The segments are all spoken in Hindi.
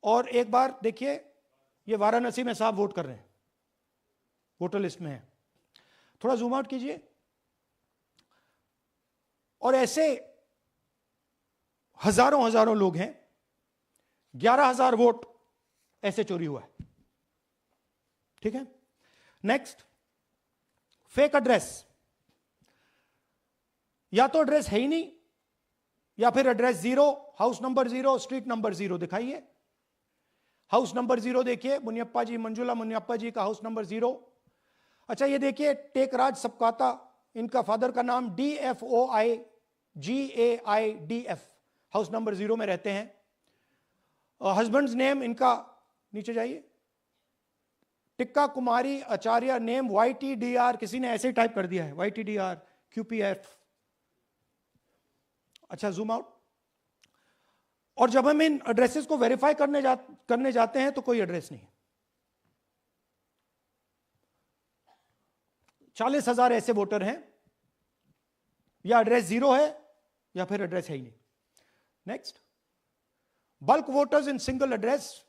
और एक बार देखिए, ये वाराणसी में साहब वोट कर रहे हैं, वोटर लिस्ट में है। थोड़ा जूम आउट कीजिए। और ऐसे हजारों हजारों लोग हैं, 11,000 वोट ऐसे चोरी हुआ है। ठीक है, नेक्स्ट, फेक एड्रेस। या तो एड्रेस है ही नहीं, या फिर address 0, house number 0, street number 0 दिखाइए। हाउस नंबर 0 देखिए, मुनियप्पा जी, मंजुला मुनियप्पा जी का हाउस नंबर 0। अच्छा ये देखिए, टेकराज सबकाता, इनका फादर का नाम DFOIGAIDF, हाउस नंबर 0 में रहते हैं। हस्बैंड्स नेम इनका, नीचे जाइए, टिक्का कुमारी आचार्य, नेम YTDR, किसी ने ऐसे ही टाइप कर दिया है, YTDR QPF। अच्छा जूम आउट। और जब हम इन एड्रेसेस को वेरीफाई करने जाते हैं तो कोई एड्रेस नहीं। 40,000 ऐसे वोटर हैं, या एड्रेस 0 है या फिर एड्रेस है ही नहीं। Next, bulk voters in single address.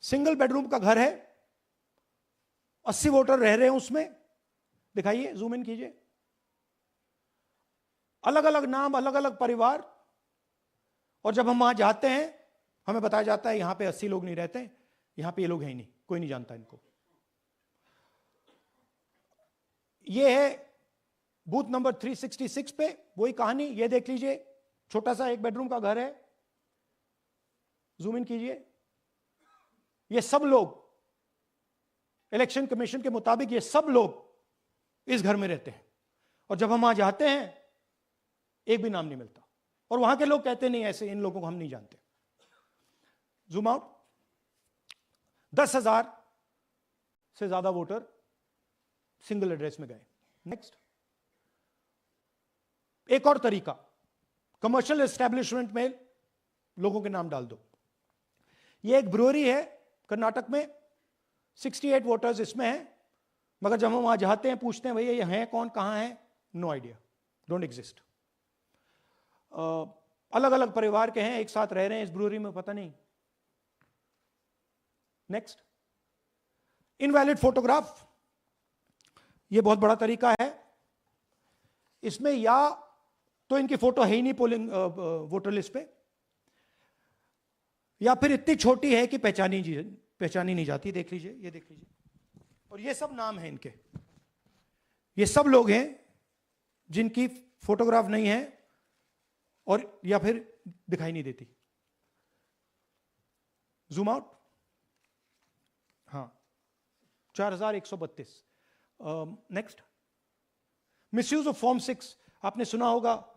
Single bedroom का घर है, 80 वोटर रह रहे हैं उसमें, दिखाइए, जूम इन कीजिए। अलग अलग नाम, अलग अलग परिवार, और जब हम वहां जाते हैं हमें बताया जाता है यहां पे 80 लोग नहीं रहते, यहां पे ये लोग हैं ही नहीं, कोई नहीं जानता इनको। ये है बूथ नंबर 366 पे वही कहानी, ये देख लीजिए, छोटा सा एक बेडरूम का घर है, जूम इन कीजिए। ये सब लोग, इलेक्शन कमीशन के मुताबिक ये सब लोग इस घर में रहते हैं, और जब हम वहां जाते हैं एक भी नाम नहीं मिलता, और वहां के लोग कहते नहीं ऐसे, इन लोगों को हम नहीं जानते। Zoom out. 10,000 से ज्यादा वोटर सिंगल एड्रेस में गए। नेक्स्ट, एक और तरीका, कमर्शियल एस्टेब्लिशमेंट में लोगों के नाम डाल दो। ये एक ब्रूअरी है कर्नाटक में, 68 वोटर्स इसमें हैं, मगर जब हम वहां जाते हैं पूछते हैं भैया ये हैं कौन, कहां है, नो आइडिया, डोंट एग्जिस्ट। अलग अलग परिवार के हैं, एक साथ रह रहे हैं इस ब्रूअरी में, पता नहीं। Next, invalid photograph. ये बहुत बड़ा तरीका है। इसमें या तो इनकी फोटो है ही नहीं पोलिंग वोटर लिस्ट पे, या फिर इतनी छोटी है कि पहचानी नहीं जाती। देख लीजिए, ये देख लीजिए, और ये सब नाम है इनके, ये सब लोग हैं जिनकी फोटोग्राफ नहीं है और या फिर दिखाई नहीं देती। Zoom out. हाँ, 4,132। Next, misuse of form 6। आपने सुना होगा,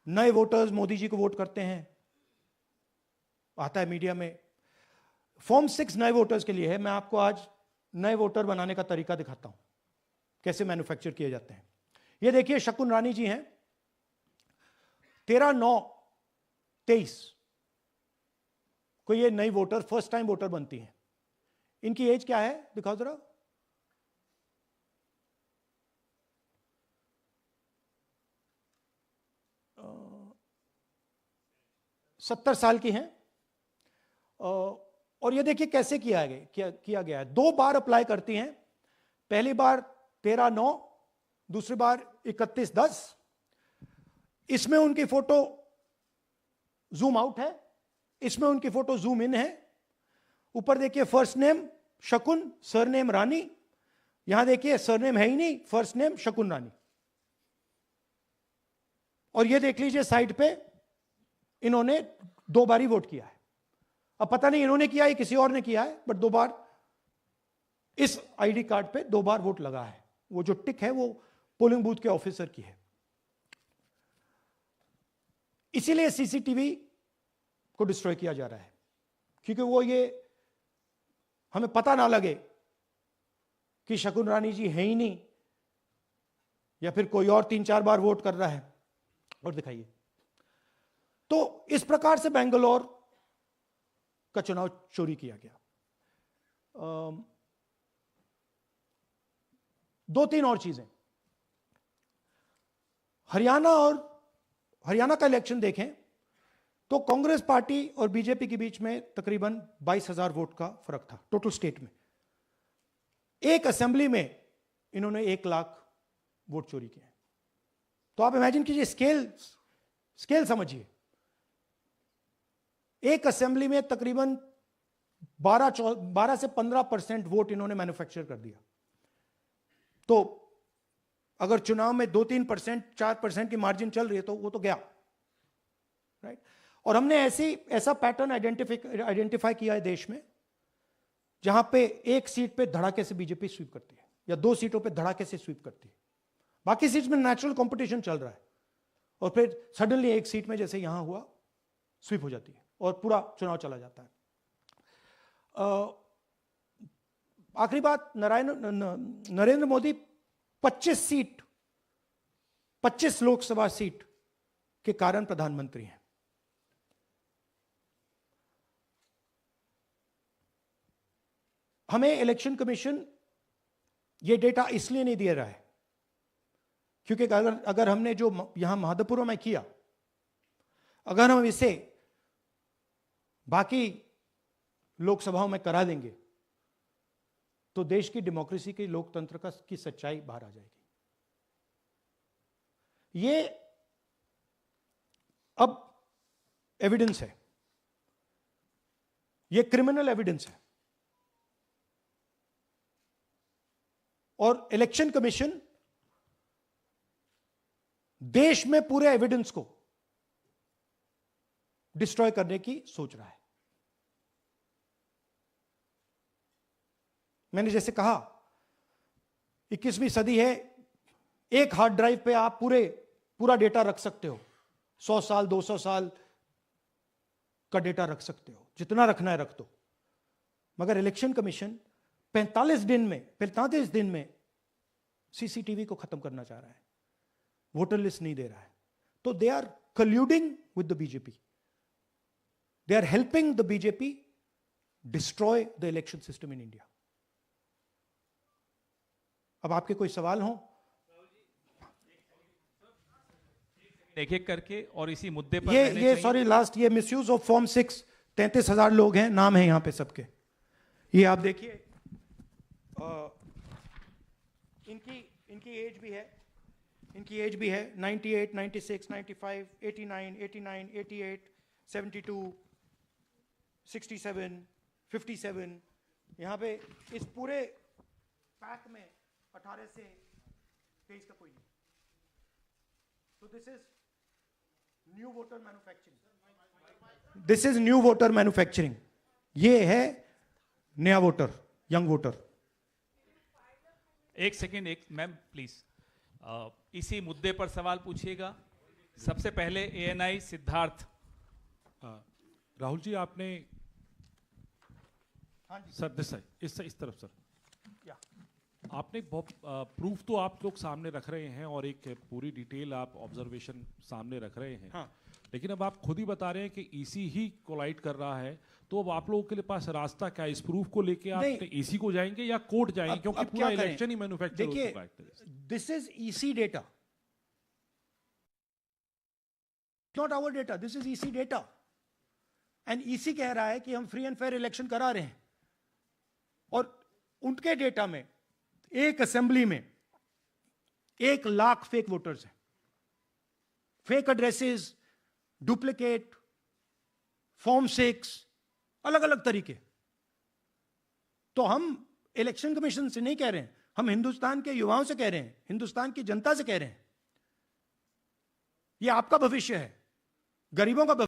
नए वोटर्स मोदी जी को वोट करते हैं, आता है मीडिया में। फॉर्म 6 नए वोटर्स के लिए है। मैं आपको आज नए वोटर बनाने का तरीका दिखाता हूं, कैसे मैन्युफैक्चर किए जाते हैं। ये देखिए, शकुन रानी जी हैं, 13/9/23 को ये नई वोटर, फर्स्ट टाइम वोटर बनती हैं। इनकी एज क्या है, दिखाओ जरा। 70 साल की हैं। और ये देखिए कैसे किया गया है। 2 बार अप्लाई करती हैं, पहली बार 13/9, दूसरी बार 31/10। इसमें उनकी फोटो जूम आउट है, इसमें उनकी फोटो जूम इन है। ऊपर देखिए, फर्स्ट नेम शकुन, सरनेम रानी। यहां देखिए सरनेम है ही नहीं, फर्स्ट नेम शकुन रानी। और ये देख लीजिए साइड पे, इन्होंने 2 बार ही वोट किया है। अब पता नहीं इन्होंने किया है किसी और ने किया है, बट 2 बार इस आईडी कार्ड पे 2 बार वोट लगा है। वो जो टिक है वो पोलिंग बूथ के ऑफिसर की है। इसीलिए सीसीटीवी को डिस्ट्रॉय किया जा रहा है, क्योंकि वो ये हमें पता ना लगे कि शकुन रानी जी है ही नहीं, या फिर कोई और 3-4 बार वोट कर रहा है। और दिखाइए, तो इस प्रकार से बेंगलोर का चुनाव चोरी किया गया। 2-3 और चीजें। हरियाणा का इलेक्शन देखें, तो कांग्रेस पार्टी और बीजेपी के बीच में तकरीबन 22,000 वोट का फर्क था टोटल स्टेट में। एक असेंबली में इन्होंने 1 लाख वोट चोरी किए। तो आप इमेजिन कीजिए, स्केल समझिए। एक असेंबली में तकरीबन 12 से 15% वोट इन्होंने मैन्युफैक्चर कर दिया। तो अगर चुनाव में 2-3%, 4% की मार्जिन चल रही है तो वो तो गया, राइट। और हमने ऐसा पैटर्न आइडेंटिफाई किया है देश में, जहां पे एक सीट पे धड़ाके से बीजेपी स्वीप करती है या 2 सीटों पे धड़ाके से स्वीप करती है। बाकी सीट में नेचुरल कंपटीशन चल रहा है और फिर सडनली एक सीट में जैसे यहां हुआ स्वीप हो जाती है और पूरा चुनाव चला जाता है। आखिरी बात, नरेंद्र मोदी 25 लोकसभा सीट के कारण प्रधानमंत्री हैं। हमें इलेक्शन कमीशन ये डेटा इसलिए नहीं दे रहा है क्योंकि अगर हमने जो यहां महादपुर में किया, अगर हम इसे बाकी लोकसभाओं में करा देंगे तो देश की डेमोक्रेसी की, लोकतंत्र की सच्चाई बाहर आ जाएगी। ये अब एविडेंस है, ये क्रिमिनल एविडेंस है। और इलेक्शन कमीशन देश में पूरे एविडेंस को डिस्ट्रॉय करने की सोच रहा है। मैंने जैसे कहा 21वीं सदी है, एक हार्ड ड्राइव पे आप पूरा डेटा रख सकते हो। 100 साल 200 साल का डेटा रख सकते हो, जितना रखना है रख दो। मगर इलेक्शन कमीशन 45 दिन में सीसीटीवी को खत्म करना चाह रहा है, वोटर लिस्ट नहीं दे रहा है। तो they are colluding with the BJP, they are helping the BJP destroy the election system in India. अब आपके कोई सवाल हो? एक एक करके और इसी मुद्दे पर ये सॉरी लास्ट, ये मिसयूज ऑफ फॉर्म 6, 33,000 लोग हैं, नाम है यहां पे सबके। ये आप देखिए, इनकी एज भी है, 98, 96, 95, 89, 88, 72, 67, 57। यहां पे इस पूरे पैक में 18 से 23 का कोई नहीं। तो this is new voter manufacturing, ये है नया वोटर, यंग वोटर। एक सेकेंड, मैम प्लीज, इसी मुद्दे पर सवाल पूछिएगा। सबसे पहले एएनआई सिद्धार्थ। राहुल जी, आपने हाँ जी सर इस तरफ सर, आपने बहुत प्रूफ तो आप लोग सामने रख रहे हैं और एक पूरी डिटेल आप ऑब्जर्वेशन सामने रख रहे हैं। हाँ। लेकिन अब आप खुद ही बता रहे हैं कि ईसी ही कोलाइड कर रहा है, तो अब आप लोगों के पास रास्ता क्या है? इस प्रूफ को लेके आप ईसी को जाएंगे या कोर्ट जाएंगे? क्योंकि पूरा इलेक्शन ही मैन्युफैक्चर हो चुका है। This is EC data, not our data, this is EC data. And EC कह रहा है कि हम फ्री एंड फेयर इलेक्शन करा रहे हैं, और उनके डेटा में एक असेंबली में 1 लाख फेक वोटर्स हैं, फेक एड्रेसेस, डुप्लीकेट फॉर्म 6, अलग अलग तरीके। तो हम इलेक्शन कमीशन से नहीं कह रहे हैं, हम हिंदुस्तान के युवाओं से कह रहे हैं, हिंदुस्तान की जनता से कह रहे हैं, यह आपका भविष्य है, गरीबों का भविष्य।